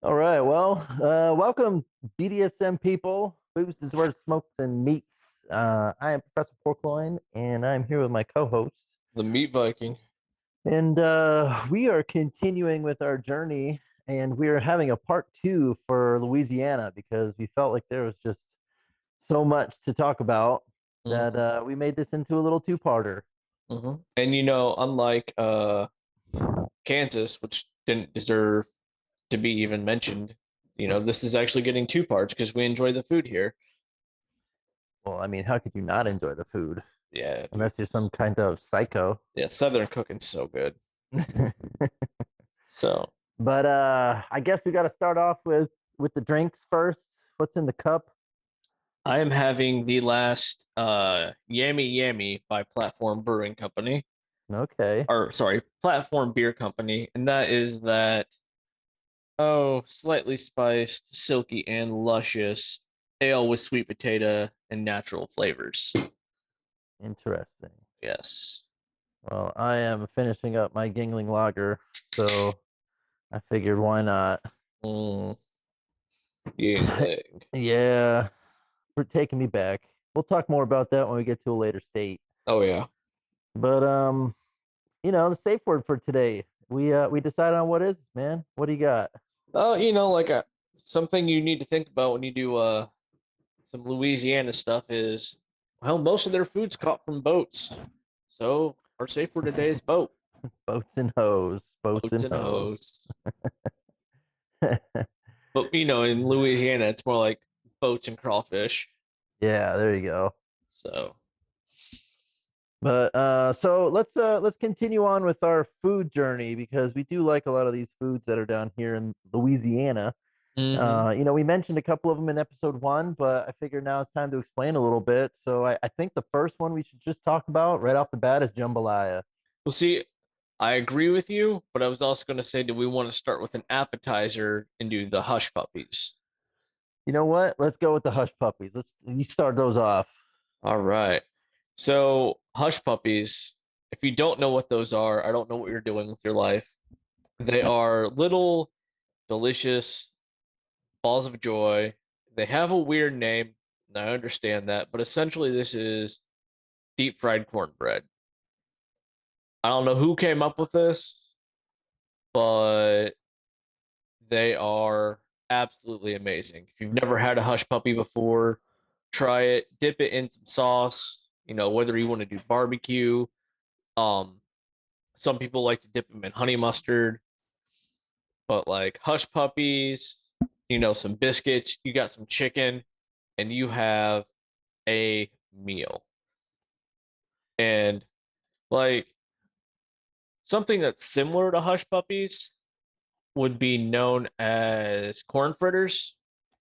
All right. Well, welcome, BDSM people, booze, desserts, smokes, and meats. I am Professor Porkloin, and I'm here with my co-host. The Meat Viking. And we are continuing with our journey, and we are having a part two for Louisiana because we felt like there was just so much to talk about that hmm we made this into a little two-parter. And unlike Kansas, which didn't deserve to be even mentioned, this is actually getting two parts because we enjoy the food here. Well, I mean, how could you not enjoy the food Yeah, dude. unless you're some kind of psycho? Yeah, Southern cooking's so good. So But I guess we got to start off with the drinks first. What's in the cup? I am having the last Yammy Yammy by Platform Brewing Company, Okay. or sorry, Platform Beer Company, and that is that slightly spiced, silky, and luscious ale with sweet potato and natural flavors. Interesting. Yes. Well, I am finishing up my Gingling Lager, so I figured why not? Mm, Yingling. Yeah, for taking me back. We'll talk more about that when we get to a later state. Oh yeah. But the safe word for today. We decided on what is, man. What do you got? Oh, something you need to think about when you do some Louisiana stuff is, well, most of their food's caught from boats. So our safe word today is boat. Boats and hoes. Boats Boats and and hoes. hoes. But in Louisiana, it's more like boats and crawfish. Yeah, there you go. So But so let's continue on with our food journey because we do like a lot of these foods that are down here in Louisiana. hmm We mentioned a couple of them in episode one, but I figure now it's time to explain a little bit. So I think the first one we should just talk about right off the bat is jambalaya. we'll see. I agree with you, but I was also going to say, do we want to start with an appetizer and do the hush puppies? You know what? Let's go with the hush puppies. Let's you start those off. All right. So, hush puppies, if you don't know what those are, I don't know what you're doing with your life. They are little, delicious balls of joy. They have a weird name, and I understand that, but essentially, this is deep fried cornbread. I don't know who came up with this, but they are absolutely amazing. If you've never had a hush puppy before, try it, dip it in some sauce, whether you want to do barbecue. Um, Some people like to dip them in honey mustard, but like hush puppies, some biscuits, you got some chicken, and you have a meal. And like something that's similar to hush puppies would be known as corn fritters,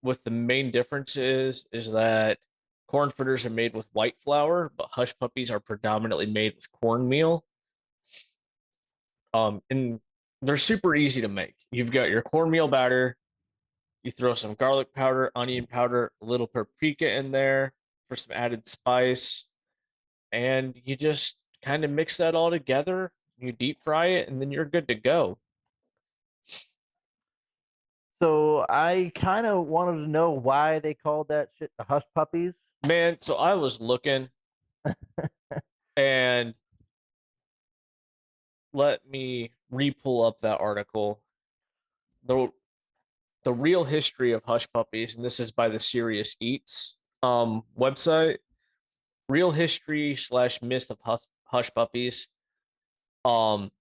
with the main difference is that corn fritters are made with white flour, but hush puppies are predominantly made with cornmeal. And they're super easy to make. You've got your cornmeal batter. You throw some garlic powder, onion powder, a little paprika in there for some added spice, and you just kind of mix that all together. You deep fry it, and then you're good to go. So I kind of wanted to know why they called that shit the hush puppies. Man, so I was looking, and let me re-pull up that article. The the real history of hush puppies, and this is by the Serious Eats website. Real history slash myth of hush puppies. Um,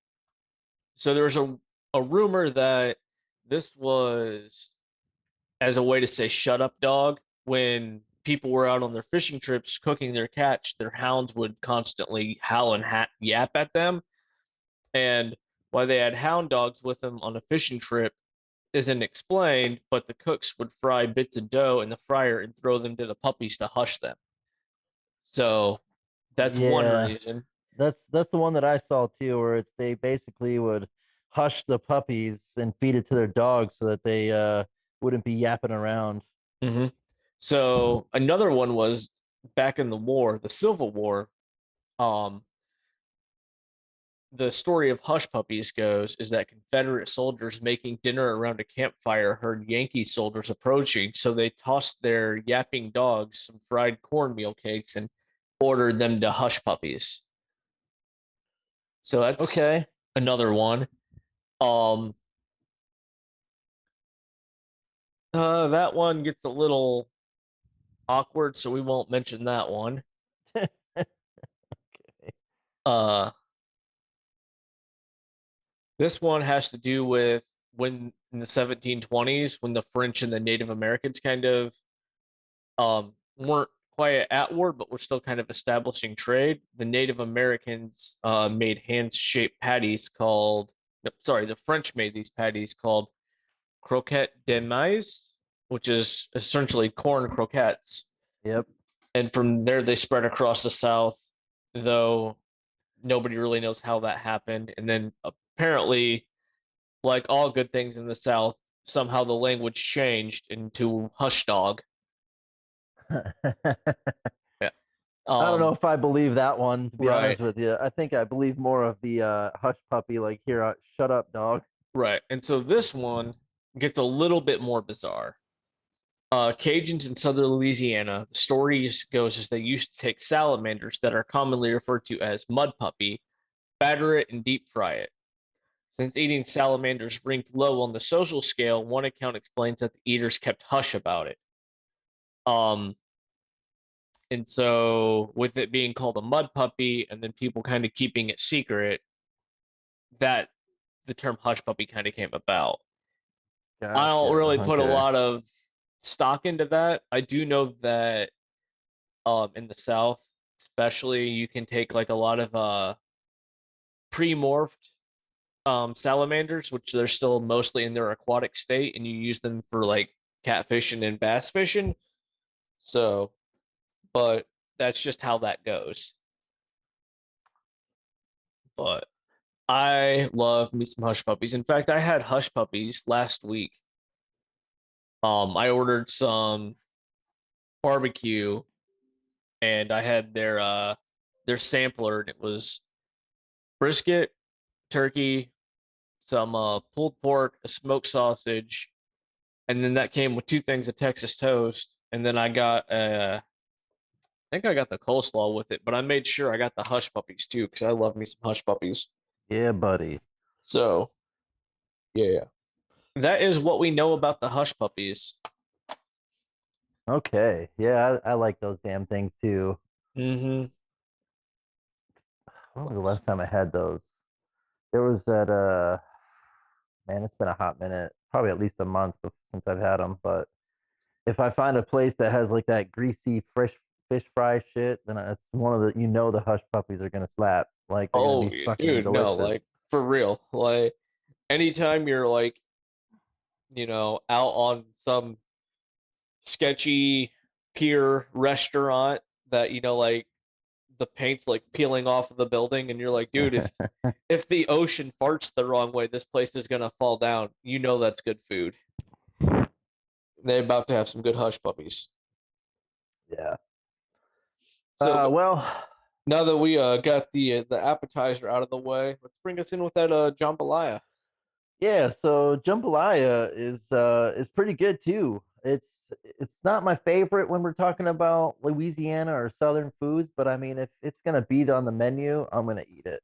so there was a rumor that this was as a way to say "shut up, dog." When people were out on their fishing trips cooking their catch, their hounds would constantly howl and yap at them, and why they had hound dogs with them on a fishing trip isn't explained, but the cooks would fry bits of dough in the fryer and throw them to the puppies to hush them. So that's one Yeah, reason. that's the one that I saw too, where it's they basically would hush the puppies and feed it to their dogs so that they wouldn't be yapping around. hmm So another one was back in the war, the Civil War. Um, the story of Hush Puppies goes is that Confederate soldiers making dinner around a campfire heard Yankee soldiers approaching, so they tossed their yapping dogs some fried cornmeal cakes and ordered them to Hush Puppies. So that's Okay. another one. Um, that one gets a little awkward, so we won't mention that one. Uh, this one has to do with when in the 1720s, when the French and the Native Americans kind of weren't quite at war, but were still kind of establishing trade. The Native Americans made hand-shaped patties called. No, sorry, the French made these patties called croquette de maïs, which is essentially corn croquettes. Yep. And from there, they spread across the South, though nobody really knows how that happened. And then apparently, like all good things in the South, somehow the language changed into hush dog. Yeah. I don't know if I believe that one, to be Right, honest with you. I think I believe more of the hush puppy, like here, shut up, dog. right. And so this one gets a little bit more bizarre. Cajuns in southern Louisiana, the story goes is they used to take salamanders that are commonly referred to as mud puppy, batter it, and deep fry it. Since eating salamanders ranked low on the social scale, one account explains that the eaters kept hush about it. Um, and so with it being called a mud puppy, and then people kind of keeping it secret, that the term hush puppy kind of came about. I don't Gotcha. really put a Okay. lot of stock into that. I do know that in the South, especially, you can take like a lot of pre-morphed salamanders, which they're still mostly in their aquatic state, and you use them for like catfishing and bass fishing. So, but that's just how that goes. But I love me some hush puppies. In fact, I had hush puppies last week. I ordered some barbecue and I had their sampler and it was brisket, turkey, some pulled pork, a smoked sausage, and then that came with two things of Texas toast. And then I think I got the coleslaw with it, but I made sure I got the hush puppies too because I love me some hush puppies. Yeah, buddy. So yeah, that is what we know about the hush puppies. Okay. Yeah, I like those damn things too. Mm-hmm. When was the last time I had those? There was that man, it's been a hot minute, probably at least a month since I've had them. But if I find a place that has like that greasy fresh fish fry shit, then it's one of the the hush puppies are gonna slap. Like they're gonna Oh, be fucking dude, no, delicious. like for real. Like anytime you're like, out on some sketchy pier restaurant that, like the paint's like peeling off of the building and you're like, dude, if the ocean farts the wrong way, this place is gonna fall down. You know that's good food. They're about to have some good hush puppies. Yeah. So Well, now that we got the appetizer out of the way, let's bring us in with that jambalaya. yeah. So jambalaya is pretty good too. It's not my favorite when we're talking about Louisiana or Southern foods, but I mean, if it's gonna be on the menu, I'm gonna eat it.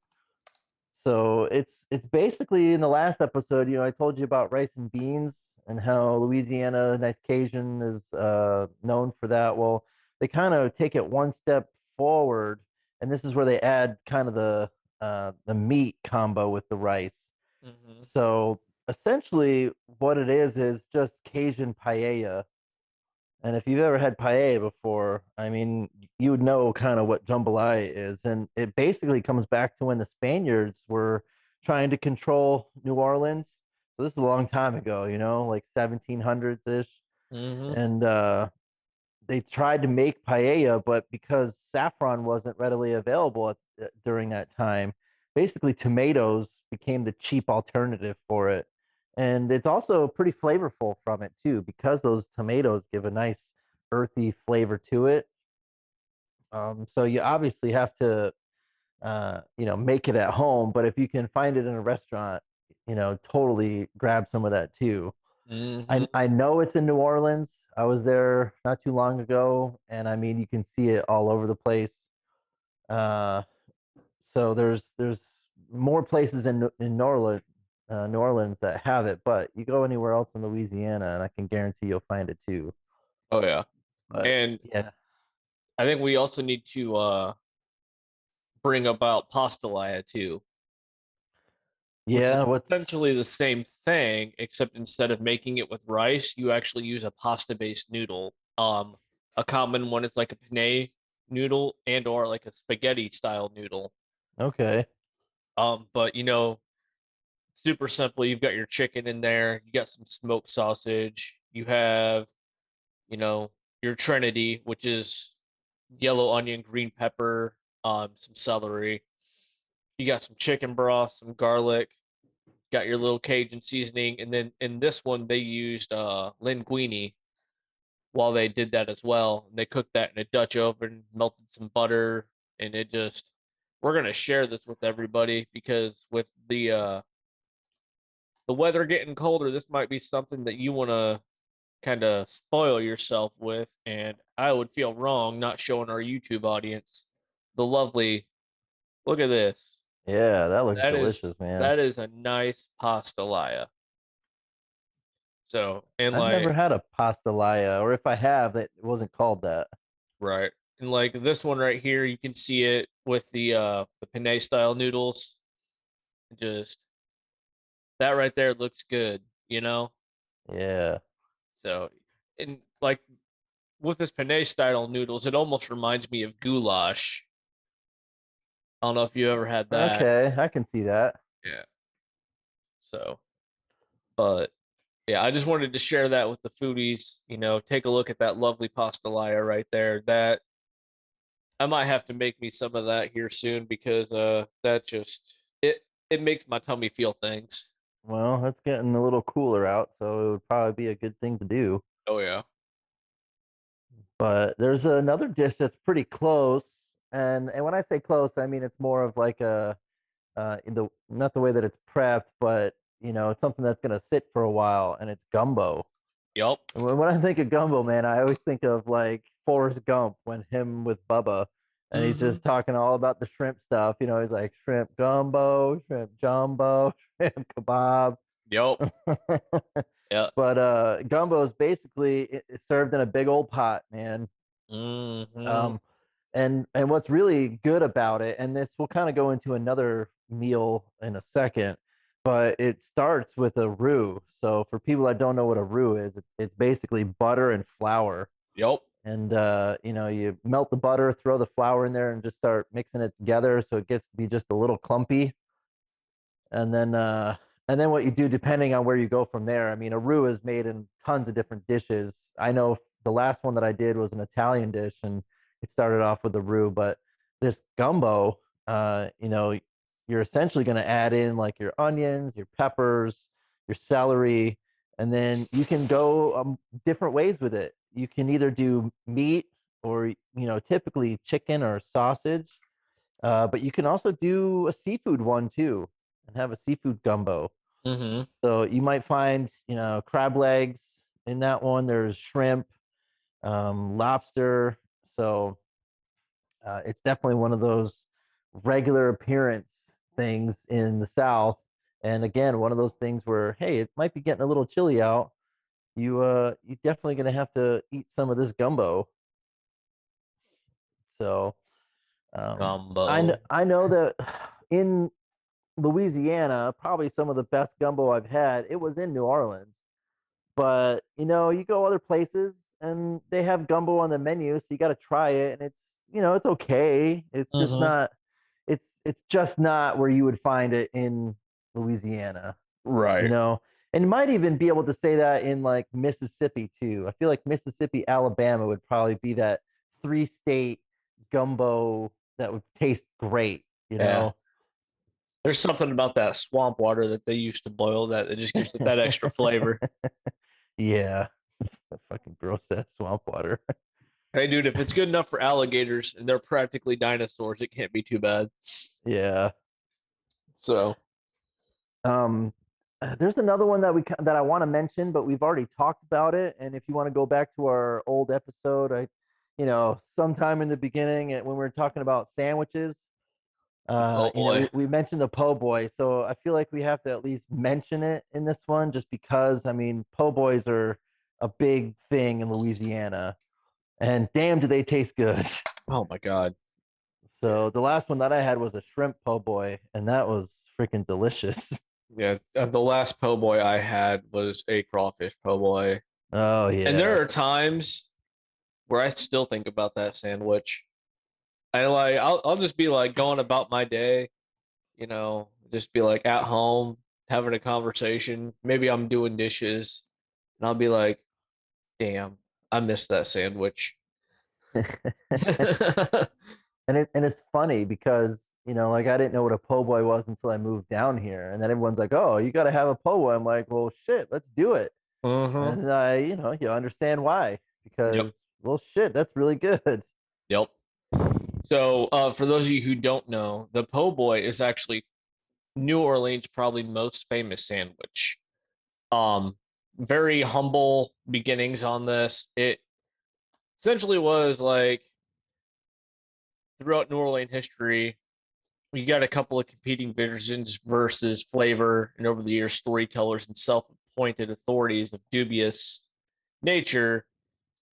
So it's basically in the last episode, I told you about rice and beans and how Louisiana, nice Cajun, is known for that. Well, they kind of take it one step forward, and this is where they add kind of the meat combo with the rice. Mm-hmm. So essentially, what it is just Cajun paella. And if you've ever had paella before, I mean, you would know kind of what jambalaya is. And it basically comes back to when the Spaniards were trying to control New Orleans. So this is a long time ago, like 1700s ish. Mm-hmm. And they tried to make paella, but because saffron wasn't readily available during that time, basically tomatoes became the cheap alternative for it. And it's also pretty flavorful from it too, because those tomatoes give a nice earthy flavor to it. So you obviously have to make it at home. But if you can find it in a restaurant, totally grab some of that too. I Hmm. I know it's in New Orleans. I was there not too long ago, and I mean you can see it all over the place. Uh, so there's more places in New Orleans that have it, but you go anywhere else in Louisiana, and I can guarantee you'll find it too. Oh yeah. But And yeah, I think we also need to bring about pastalaya too, which is yeah. What's essentially the same thing, except instead of making it with rice, you actually use a pasta-based noodle. A common one is like a penne noodle and or like a spaghetti style noodle. okay? But super simple. You've got your chicken in there, you got some smoked sausage, you have, you know, your Trinity, which is yellow onion, green pepper, some celery. You got some chicken broth, some garlic, got your little Cajun seasoning, and then in this one they used linguine while they did that as well. And they cooked that in a Dutch oven, melted some butter, and it just we're gonna share this with everybody because with the weather getting colder, this might be something that you want to kind of spoil yourself with. And I would feel wrong not showing our YouTube audience the lovely look at this. Yeah, that looks That is delicious, man. that is a nice pastalaya. So and I've never like had a pastelaya, or if I have, it wasn't called that. right. And like this one right here, you can see it with the penne style noodles. Just that right there looks good. Yeah. So and like with this penne style noodles, it almost reminds me of goulash. I don't know if you ever had that. Okay, I can see that. Yeah. So, but yeah, I just wanted to share that with the foodies. Take a look at that lovely pastelaya right there. That I might have to make me some of that here soon because that just it makes my tummy feel things. Well, it's getting a little cooler out, so it would probably be a good thing to do. Oh yeah. But there's another dish that's pretty close, and when I say close, I mean it's more of like a in the not the way that it's prepped, but it's something that's gonna sit for a while, and it's gumbo. Yup. When I think of gumbo, man, I always think of like Forrest Gump when him with Bubba, and he's Mm-hmm. just talking all about the shrimp stuff. He's like shrimp gumbo, shrimp jumbo, shrimp kebab. Yup. Yeah. But gumbo is basically it's served in a big old pot, man. Mm-hmm. Um, and what's really good about it, and this will kind of go into another meal in a second, but it starts with a roux. So for people that don't know what a roux is, it's basically butter and flour. Yup. And you melt the butter, throw the flour in there, and just start mixing it together so it gets to be just a little clumpy. And then what you do depending on where you go from there. I mean, a roux is made in tons of different dishes. I know the last one that I did was an Italian dish, and it started off with a roux. But this gumbo, you're essentially going to add in like your onions, your peppers, your celery, and then you can go different ways with it. You can either do meat or typically chicken or sausage, but you can also do a seafood one too and have a seafood gumbo. Mm-hmm. So you might find, crab legs in that one. There's shrimp, lobster. So it's definitely one of those regular appearance things in the South. And again, one of those things where, hey, it might be getting a little chilly out. You definitely gonna have to eat some of this gumbo. So Gumbo. I know that in Louisiana, probably some of the best gumbo I've had. It was in New Orleans, but you go other places and they have gumbo on the menu, so you got to try it, and it's okay. Mm-hmm. It's just not where you would find it in Louisiana, you Right. know. And you might even be able to say that in like Mississippi too. I feel like Mississippi, Alabama would probably be that three-state gumbo that would taste great, you Yeah. know. There's something about that swamp water that they used to boil that just gives it that extra flavor. Yeah, fucking gross ass swamp water. Hey, dude, if it's good enough for alligators and they're practically dinosaurs, it can't be too bad. Yeah. So, Um, there's another one that that I want to mention, but we've already talked about it. And if you want to go back to our old episode, sometime in the beginning when we were talking about sandwiches, oh boy. we mentioned the po' boy, so I feel like we have to at least mention it in this one, just because I mean po' boys are a big thing in Louisiana, and damn, do they taste good. Oh my God. So the last one that I had was a shrimp po' boy, and that was freaking delicious. Yeah, the last po' boy I had was a crawfish po' boy. Oh And yeah. there are times where I still think about that sandwich. I like I'll just be like going about my day, just be like at home having a conversation. Maybe I'm doing dishes and I'll be like, "Damn, I missed that sandwich." And it's funny because like I didn't know what a po' boy was until I moved down here, and then everyone's like, "Oh, you got to have a po' boy." I'm like, "Well, shit, let's do it." Uh-huh. And you understand why, Yep. because well, shit, that's really good. Yep. So, for those of you who don't know, the po' boy is actually New Orleans' probably most famous sandwich. Um, Very humble beginnings on this. It essentially was like throughout New Orleans history, you got a couple of competing visions versus flavor, and over the years, storytellers and self-appointed authorities of dubious nature.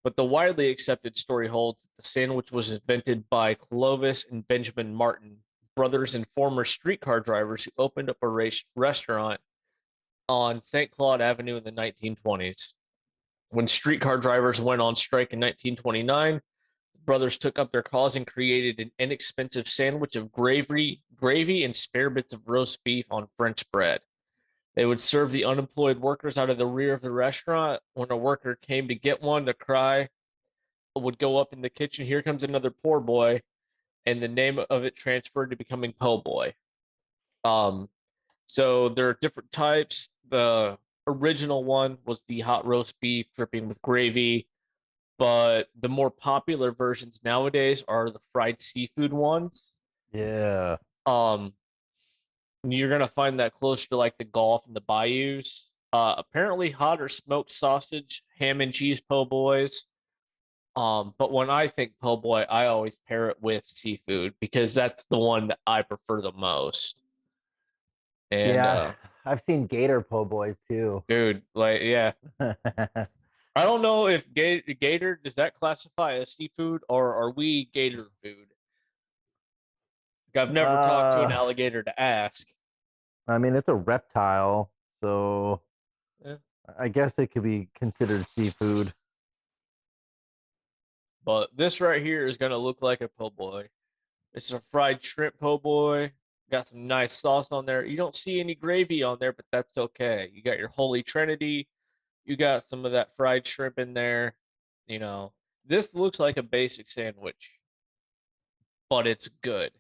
But the widely accepted story holds that the sandwich was invented by Clovis and Benjamin Martin, brothers and former streetcar drivers who opened up a restaurant on St. Claude Avenue in the 1920s. When streetcar drivers went on strike in 1929, the brothers took up their cause and created an inexpensive sandwich of gravy and spare bits of roast beef on French bread. They would serve the unemployed workers out of the rear of the restaurant. When a worker came to get one, the cry would go up in the kitchen, "Here comes another poor boy," and the name of it transferred to becoming po' boy. Um, so there are different types. The original one was the hot roast beef dripping with gravy, but the more popular versions nowadays are the fried seafood ones. Yeah. Um, you're gonna find that closer to like the Gulf and the bayous. Apparently, hot or smoked sausage, ham and cheese po' boys. But when I think po' boy, I always pair it with seafood because that's the one that I prefer the most. And Yeah, I've seen gator po' boys too. dude, like, yeah, I don't know if gator does that classify as seafood or are we gator food? Like, I've never talked to an uh alligator to ask. I mean it's a reptile, so Eh, I guess it could be considered seafood. But this right here is gonna look like a po' boy. It's a fried shrimp po' boy. Got some nice sauce on there. You don't see any gravy on there, but that's okay. You got your holy trinity. You got some of that fried shrimp in there. You know, this looks like a basic sandwich, but it's good.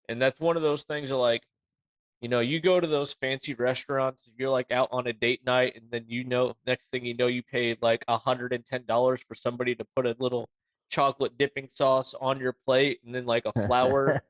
And that's one of those things that, like, you go to those fancy restaurants, you're like out on a date night, and then next thing you know, you paid like $110 for somebody to put a little chocolate dipping sauce on your plate and then like a flour.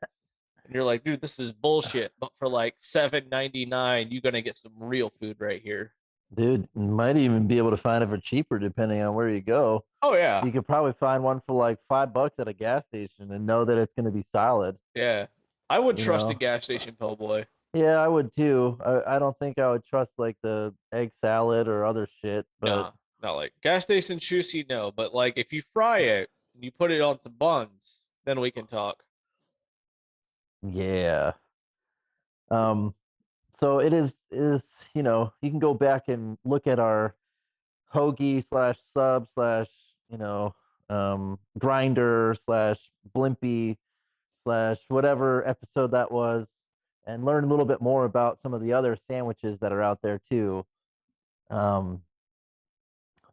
And you're like, dude, this is bullshit. But for like $7.99, you're gonna get some real food right here. Dude, you might even be able to find it for cheaper depending on where you go. Oh yeah. You could probably find one for like $5 at a gas station and know that it's going to be solid. Yeah. I would You trust a know, gas station po' boy. yeah, I would too. I don't think I would trust like the egg salad or other shit, but Nah, not like gas station sushi, no. But like if you fry it and you put it on some buns, then we can talk. yeah. Um, so it is you can go back and look at our hoagie slash sub slash grinder slash blimpy slash whatever episode that was, and learn a little bit more about some of the other sandwiches that are out there too. Um,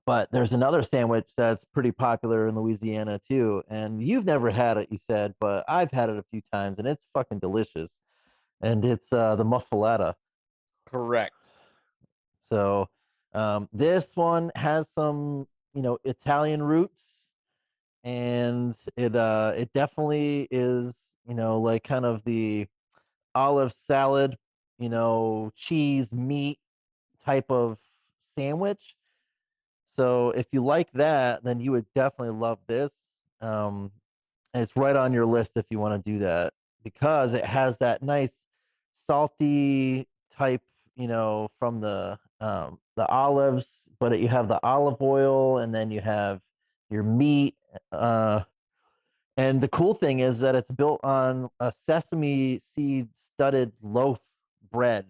but there's another sandwich that's pretty popular in Louisiana too, and you've never had it, you said, but I've had it a few times, and it's fucking delicious. And it's the Muffaletta. Correct. So this one has some Italian roots, and it definitely is, like kind of the olive salad, cheese meat type of sandwich. So if you like that, then you would definitely love this. Um, and it's right on your list if you want to do that because it has that nice salty type, from the olives, but you have the olive oil and then you have your meat. And the cool thing is that it's built on a sesame seed studded loaf bread.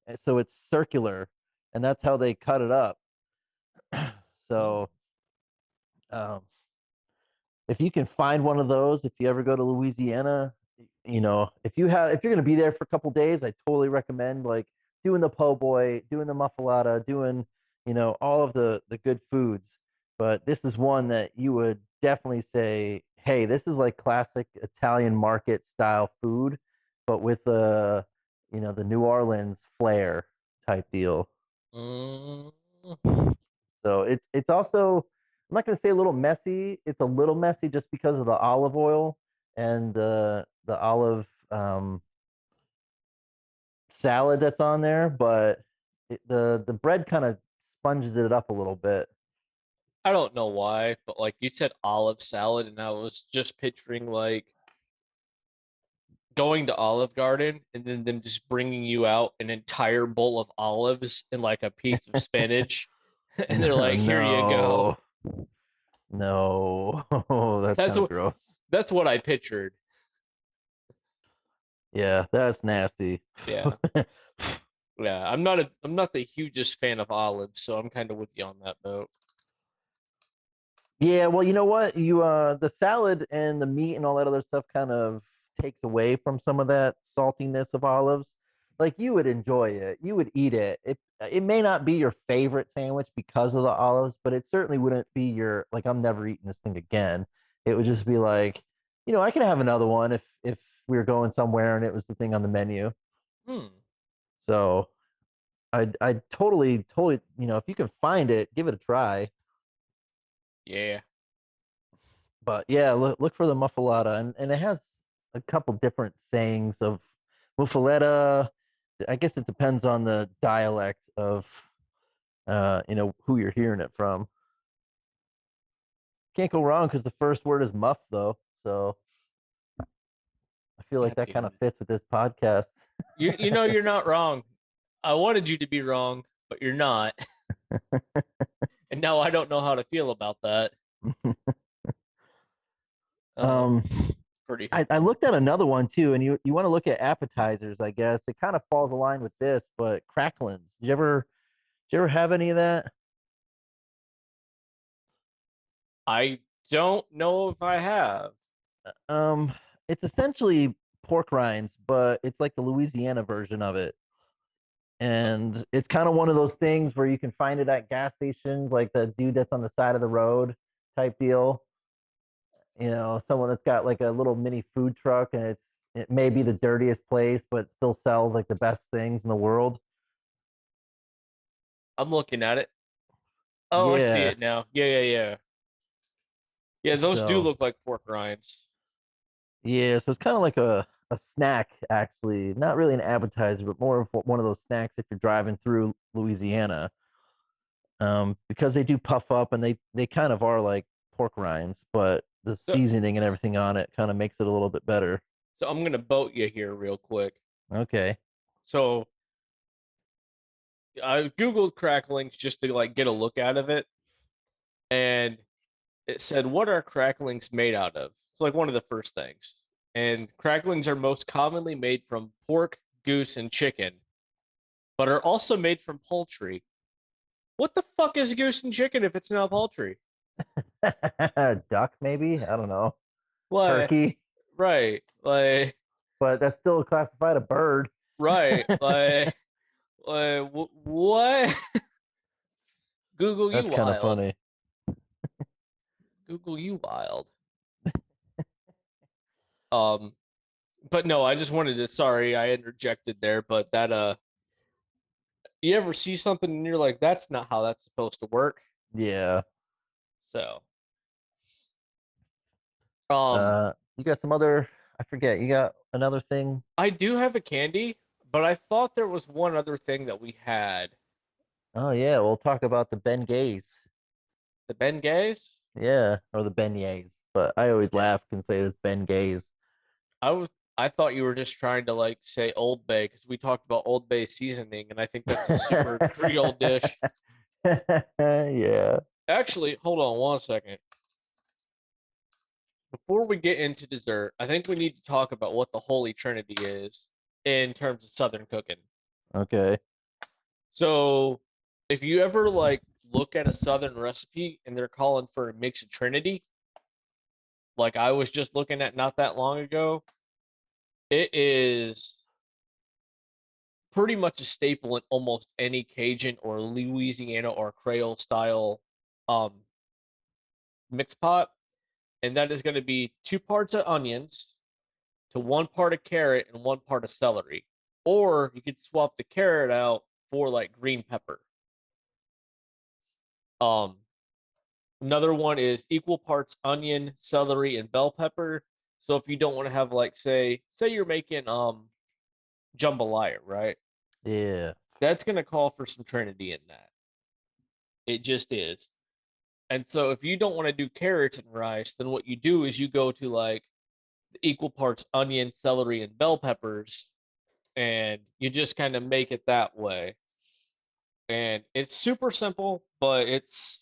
And so it's circular, and that's how they cut it up. Mm. So um, if you can find one of those, if you ever go to Louisiana, if you're gonna be there for a couple days, I totally recommend like doing the po' boy, doing the muffaletta, doing all of the good foods. But this is one that you would definitely say, hey, this is like classic Italian market style food, but with the New Orleans flair type deal. Mm. So it's also, I'm not gonna say a little messy. It's a little messy just because of the olive oil and the olive salad that's on there, but the bread kind of sponges it up a little bit. I don't know why, but like you said olive salad, and I was just picturing like going to Olive Garden and then them just bringing you out an entire bowl of olives and like a piece of spinach, and they're like, "Here you go." No, no, that's That's kind of what gross. that's what I pictured. Yeah, that's nasty. Yeah, yeah. I'm not the hugest fan of olives, so I'm kind of with you on that boat. Yeah, well, you know what? The salad and the meat and all that other stuff kind of takes away from some of that saltiness of olives. Like you would enjoy it. You would eat it. It may not be your favorite sandwich because of the olives, but it certainly wouldn't be your like I'm never eating this thing again. It would just be like, I could have another one if we were going somewhere and it was the thing on the menu. Hmm. So I totally, if you can find it, give it a try. Yeah. But yeah, look for the muffaletta, and it has a couple different sayings of muffaletta. I guess it depends on the dialect of who you're hearing it from. Can't go wrong because the first word is muff though, so I feel like God that kind damn of it. fits with this podcast. You know you're not wrong. I wanted you to be wrong, but you're not. And now I don't know how to feel about that. um, Pretty I looked at another one too, and you want to look at appetizers, I guess it kind of falls aligned with this, but cracklings. Did you ever have any of that? I don't know if I have. Um, it's essentially pork rinds, but it's like the Louisiana version of it. Uh, And it's kind of one of those things where you can find it at gas stations, like the dude that's on the side of the road type deal. Someone that's got like a little mini food truck, and it may be the dirtiest place, but it still sells like the best things in the world. I'm looking at it. Oh, I see Yeah. it now. Yeah, yeah, yeah. Yeah, those do So look like pork rinds. yeah, so it's kind of like a snack, actually, not really an appetizer, but more of one of those snacks if you're driving through Louisiana. Because they do puff up and they kind of are like pork rinds, but the So seasoning and everything on it kind of makes it a little bit better. so I'm gonna boat you here real quick. Okay. So I googled cracklings just to like get a look out of it, and it said, "What are cracklings made out of?" It's like one of the first things. And cracklings are most commonly made from pork, goose, and chicken, but are also made from poultry. What the fuck is goose and chicken if it's not poultry? Duck, maybe, I don't know. Why? Turkey, Right. but that's still classified a bird. Right. What? Google you That's kind of wild. funny. Google you wild. Um, but no, I just wanted to. Sorry, I interjected there. But you ever see something and you're like, that's not how that's supposed to work. Yeah. So Um, You got some other, I forget, you got another thing? I do have a candy, but I thought there was one other thing that we had. Oh yeah, we'll talk about the Ben Gays. The Bengay? Yeah, or the beignets. But I always Yeah. laugh and say it's Ben Gays. I was I thought you were just trying to like say Old Bay because we talked about Old Bay seasoning, and I think that's a super Creole dish. Yeah. Actually, hold on one second. Before we get into dessert, I think we need to talk about what the Holy Trinity is in terms of Southern cooking. Okay. So, if you ever like look at a Southern recipe and they're calling for a mixed Trinity, like I was just looking at not that long ago, it is pretty much a staple in almost any Cajun or Louisiana or Creole style um mix pot, and that is going to be 2 parts of onions to 1 part of carrot and 1 part of celery. Or you could swap the carrot out for like green pepper. Um, Another one is equal parts onion, celery, and bell pepper. So if you don't want to have like say you're making jambalaya, right? Yeah. That's gonna call for some Trinity in that. It just is. And so if you don't want to do carrots and rice, then what you do is you go to like the equal parts onion, celery, and bell peppers, and you just kind of make it that way. And it's super simple, but it's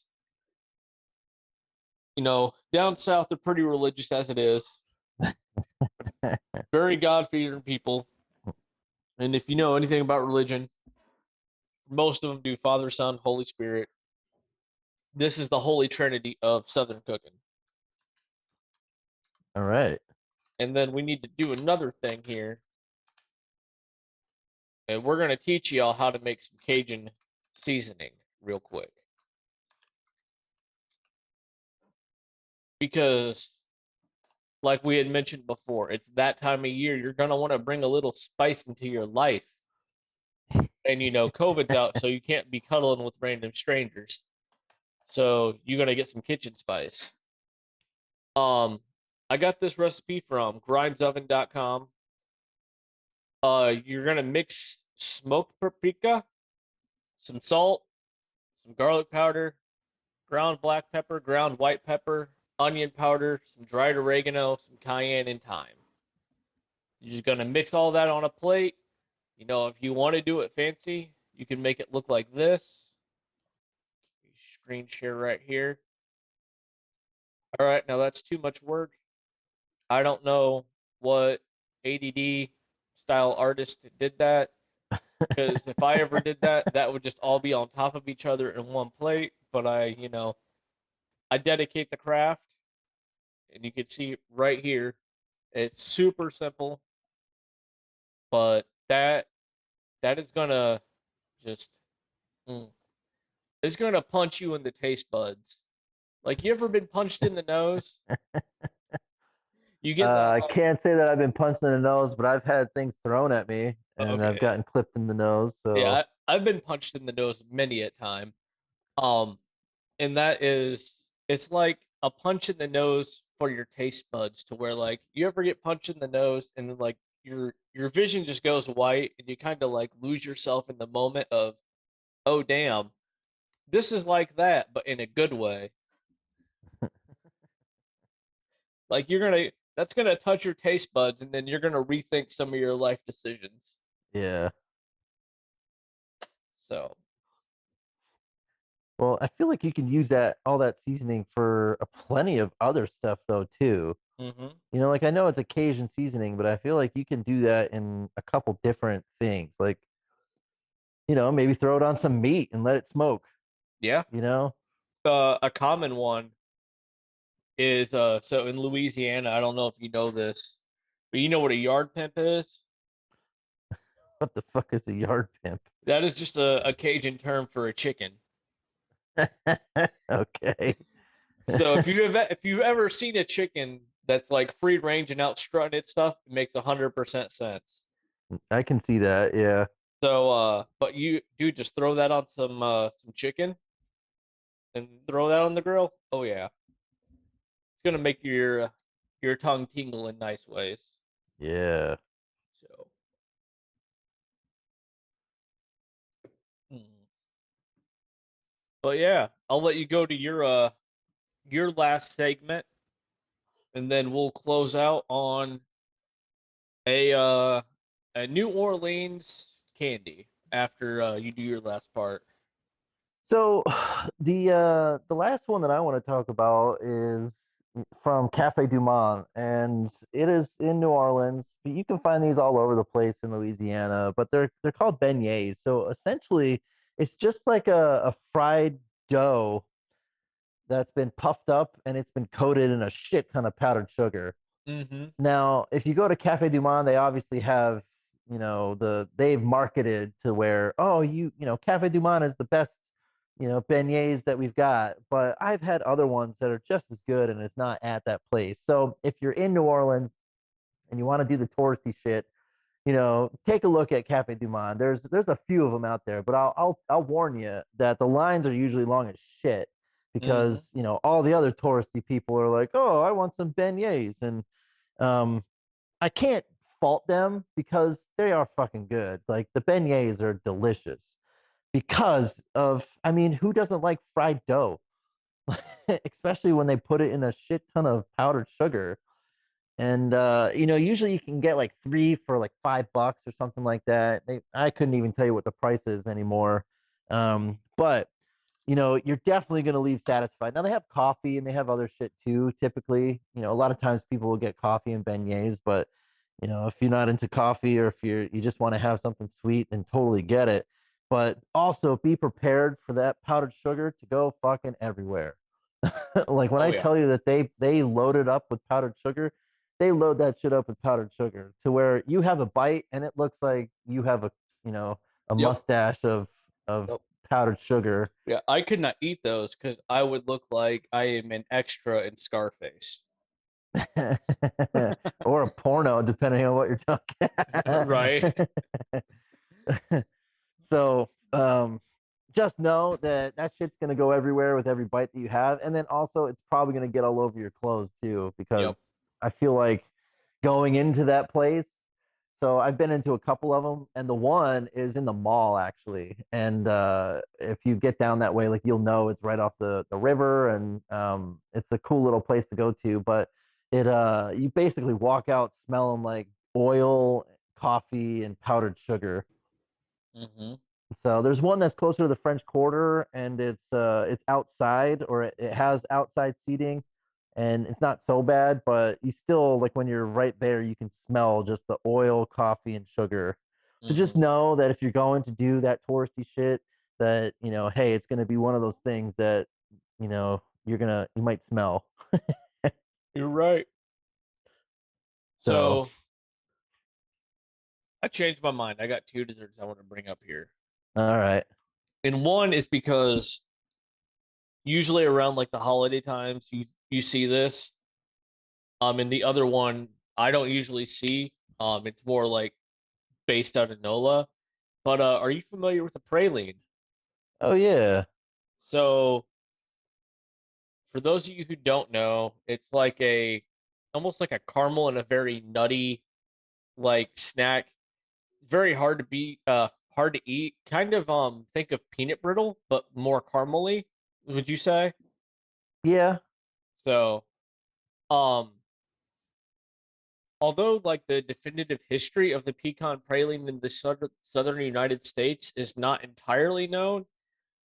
down south they're pretty religious as it is. Very God fearing people. And if you know anything about religion, most of them do Father, Son, Holy Spirit. This is the Holy Trinity of Southern cooking. All right. And then we need to do another thing here. And we're going to teach y'all how to make some Cajun seasoning real quick. Because, like we had mentioned before, it's that time of year. You're going to want to bring a little spice into your life. And, COVID's out, so you can't be cuddling with random strangers. So you're going to get some kitchen spice. I got this recipe from grimesoven.com. You're gonna mix smoked paprika, some salt, some garlic powder, ground black pepper, ground white pepper, onion powder, some dried oregano, some cayenne, and thyme. You're just gonna mix all that on a plate. If you want to do it fancy, you can make it look like this. Screen share right here. All right, now that's too much work. I don't know what ADD style artist did that, because if I ever did that, that would just all be on top of each other in one plate. But I dedicate the craft, and you can see right here, it's super simple, but that is gonna just mm, it's gonna punch you in the taste buds. Like, you ever been punched in the nose? You get that I like, can't say that I've been punched in the nose, but I've had things thrown at me and I've okay, gotten clipped in the nose. So yeah, I've been punched in the nose many a time. Um, and that is it's like a punch in the nose for your taste buds, to where like you ever get punched in the nose and then like your vision just goes white and you kind of like lose yourself in the moment of, oh damn, this is like that but in a good way. Like, that's gonna touch your taste buds, and then you're gonna rethink some of your life decisions. yeah. So Well, I feel like you can use that all that seasoning for a plenty of other stuff though too. mhm. Like I know it's a Cajun seasoning, but I feel like you can do that in a couple different things. Like, maybe throw it on some meat and let it smoke, Yeah. you know? A common one is so in Louisiana, I don't know if you know this, but you know what a yard pimp is? What the fuck is a yard pimp? That is just a Cajun term for a chicken. Okay. So if you've ever seen a chicken that's like free range and out strutting its stuff, it makes 100% sense. I can see that. Yeah. So but you do just throw that on some chicken and throw that on the grill. Oh yeah. It's gonna make your tongue tingle in nice ways. Yeah. So, mm. But yeah, I'll let you go to your last segment, and then we'll close out on a uh a New Orleans candy after you do your last part. So the last one that I want to talk about is from Cafe Du Monde, and it is in New Orleans. But you can find these all over the place in Louisiana, but they're called beignets. So essentially, it's just like a fried dough that's been puffed up and it's been coated in a shit ton of powdered sugar. Mm-hmm. Now, if you go to Cafe Du Monde, they obviously have, they've marketed to where, oh, Cafe Du Monde is the best, beignets that we've got. But I've had other ones that are just as good and it's not at that place. So if you're in New Orleans and you want to do the touristy shit, take a look at Cafe Du Monde. There's a few of them out there, but I'll warn you that the lines are usually long as shit Mm-hmm. because all the other touristy people are like, oh, I want some beignets, and um, I can't fault them because they are fucking good. Like the beignets are delicious because of, I mean, who doesn't like fried dough? Especially when they put it in a shit ton of powdered sugar. And usually you can get like three for like $5 or something like that. I couldn't even tell you what the price is anymore. But you're definitely going to leave satisfied. Now they have coffee and they have other shit too. Typically, a lot of times people will get coffee and beignets, but if you're not into coffee or if you just want to have something sweet, then totally get it. But also be prepared for that powdered sugar to go fucking everywhere. Like when Oh I yeah. tell you that they load it up with powdered sugar, they load that shit up with powdered sugar to where you have a bite and it looks like you have a Yep. mustache of Yep. powdered sugar. Yeah, I could not eat those because I would look like I am an extra in Scarface. Or a porno, depending on what you're Right? talking. So just know that that shit's gonna go everywhere with every bite that you have, and then also it's probably gonna get all over your clothes too, because Yep. I feel like going into that place. So I've been into a couple of them, and the one is in the mall actually. And if you get down that way, like you'll know it's right off the river, and it's a cool little place to go to. But you basically walk out smelling like oil, coffee, and powdered sugar. Mm-hmm. So there's one that's closer to the French Quarter, and it's outside, or it has outside seating, and it's not so bad, but you still, like, when you're right there, you can smell just the oil, coffee, and sugar. So just Mm-hmm. know that if you're going to do that touristy shit, that hey, it's gonna be one of those things that you might smell. You're right. So So I changed my mind. I got two desserts I want to bring up here. all right, And one is because usually around like the holiday times you see this. And the other one I don't usually see. It's more like based out of NOLA. But are you familiar with the praline? oh yeah, So for those of you who don't know, it's like a almost like a caramel and a very nutty like snack. Very hard to be hard to eat. Kind of think of peanut brittle, but more caramely, would you say? yeah, So um although like the definitive history of the pecan praline in the southern United States is not entirely known,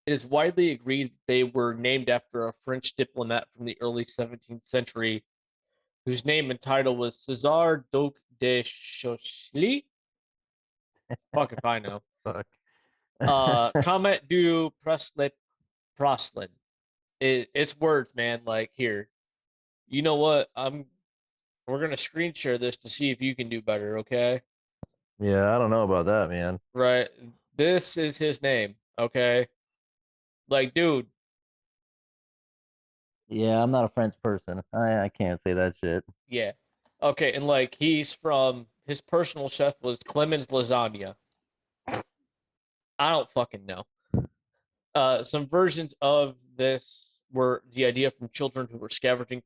it is widely agreed that they were named after a French diplomat from the early 17th century whose name and title was César Duc de Choisy. Fuck if I know. fuck. Comet du Preslet Proslin. It's words, man. Like here, you know what? We're gonna screen share this to see if you can do better. Okay, Yeah, I don't know about that, man. right? This is his name. Okay, like, dude, Yeah, I'm not a French person. I can't say that shit. yeah. Okay, and like he's from his personal chef was Clemens Lasagna. I don't fucking know. Some versions of this were the idea from children who were scavenging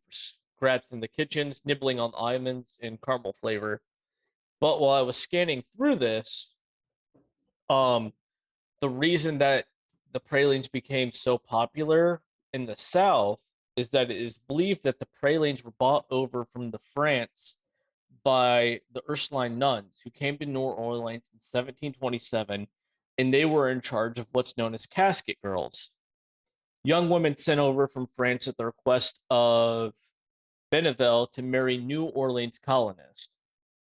for scraps in the kitchens, nibbling on almonds and caramel flavor. But while I was scanning through this, um, the reason that the pralines became so popular in the South is that it is believed that the pralines were bought over from the France by the Ursuline nuns who came to New Orleans in 1727, and they were in charge of what's known as casket girls. Young women sent over from France at the request of Benneville to marry New Orleans colonists.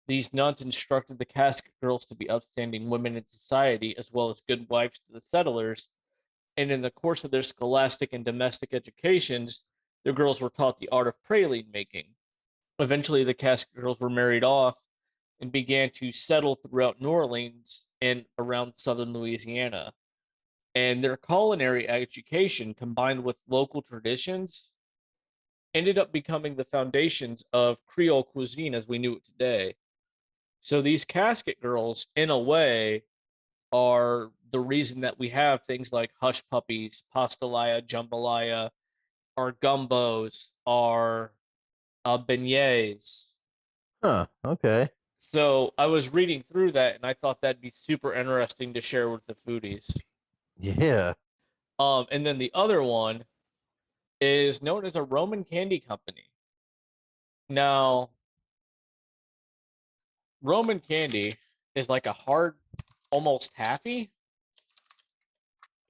These nuns instructed the casket girls to be upstanding women in society as well as good wives to the settlers, and in the course of their scholastic and domestic educations, the girls were taught the art of praline making. Eventually, the casket girls were married off and began to settle throughout New Orleans and around southern Louisiana. And their culinary education, combined with local traditions, ended up becoming the foundations of Creole cuisine as we knew it today. So these casket girls, in a way, are the reason that we have things like Hush Puppies, Pastalaya, Jambalaya, our gumbos, our beignets. Huh. Okay. So I was reading through that, and I thought that'd be super interesting to share with the foodies. Yeah. And then the other one is known as a Roman candy company. Now, Roman candy is like a hard, almost taffy,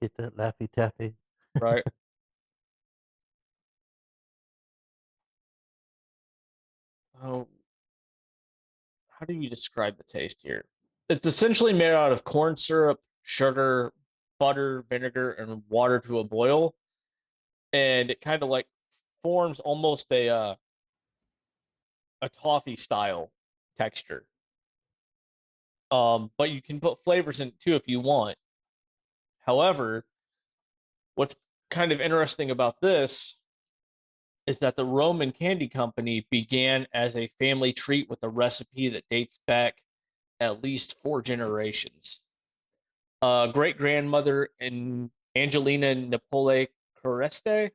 Get that Laffy Taffy. right? Oh, how do you describe the taste here? It's essentially made out of corn syrup, sugar, butter, vinegar, and water to a boil, and it kind of like forms almost a toffee style texture. But you can put flavors in it too if you want. However, what's kind of interesting about this is that the Roman Candy Company began as a family treat with a recipe that dates back at least 4 generations. Great grandmother and Angelina Napoli Coreste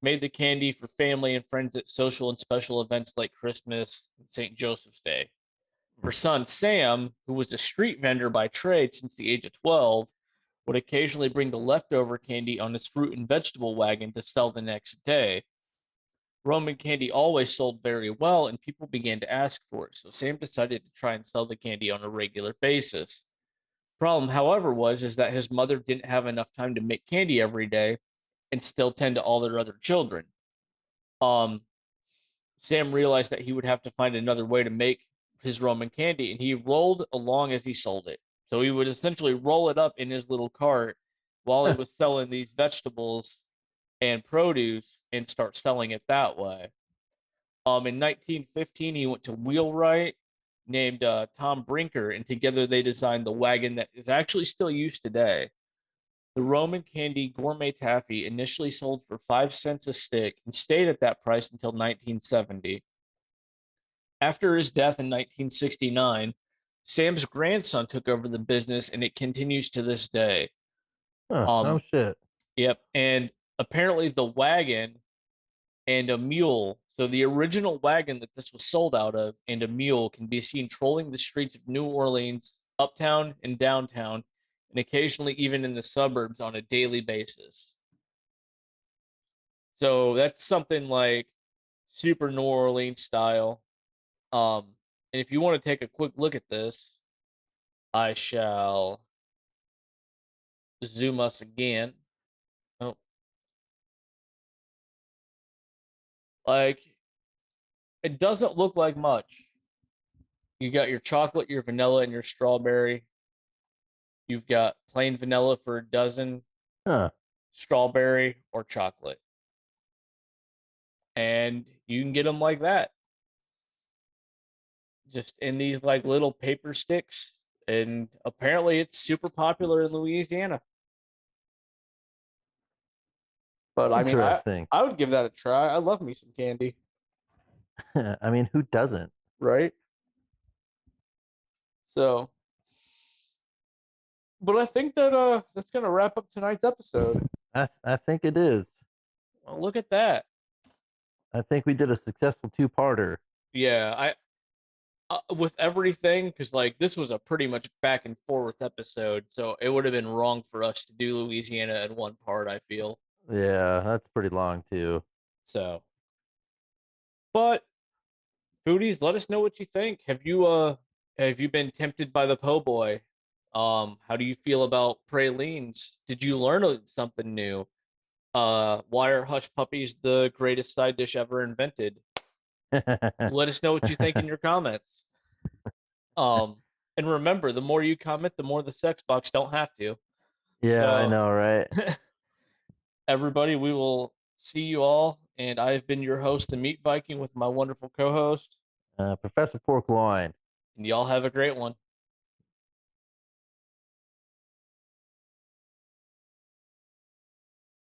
made the candy for family and friends at social and special events like Christmas and St. Joseph's Day. Her son Sam, who was a street vendor by trade since the age of 12, would occasionally bring the leftover candy on his fruit and vegetable wagon to sell the next day. Roman candy always sold very well, and people began to ask for it, so Sam decided to try and sell the candy on a regular basis. Problem, however, was is that his mother didn't have enough time to make candy every day and still tend to all their other children. Um, Sam realized that he would have to find another way to make his Roman candy, and he rolled along as he sold it. So he would essentially roll it up in his little cart while he was selling these vegetables and produce and start selling it that way. In 1915, he went to Wheelwright named Tom Brinker, and together they designed the wagon that is actually still used today. The Roman candy gourmet taffy initially sold for 5 cents a stick and stayed at that price until 1970. After his death in 1969, Sam's grandson took over the business and it continues to this day. Huh. Oh Um, shit. yep. And apparently the wagon and a mule, so the original wagon that this was sold out of and a mule can be seen trolling the streets of New Orleans, uptown and downtown, and occasionally even in the suburbs on a daily basis. So that's something like super New Orleans style. Um, and if you want to take a quick look at this, I shall zoom us again. Oh, like it doesn't look like much. You got your chocolate, your vanilla, and your strawberry. You've got plain vanilla for a dozen, Huh. strawberry or chocolate, and you can get them like that, just in these like little paper sticks. And apparently, it's super popular in Louisiana. But I mean, Interesting. I would give that a try. I love me some candy, I mean, who doesn't? right? So, but I think that that's gonna wrap up tonight's episode. I think it is. Well, look at that. I think we did a successful two-parter. Yeah, I with everything, because like this was a pretty much back and forth episode, so it would have been wrong for us to do Louisiana in one part, I feel. Yeah, that's pretty long too. So, but foodies, let us know what you think. Have you been tempted by the po' boy? How do you feel about pralines? Did you learn something new? Why are hush puppies the greatest side dish ever invented? Let us know what you think in your comments. Um, and remember, the more you comment, the more the sex box don't have to. Yeah, I So, know, right? everybody, we will see you all. And I've been your host, the Meat Viking, with my wonderful co host. Professor Pork Loin. And y'all have a great one.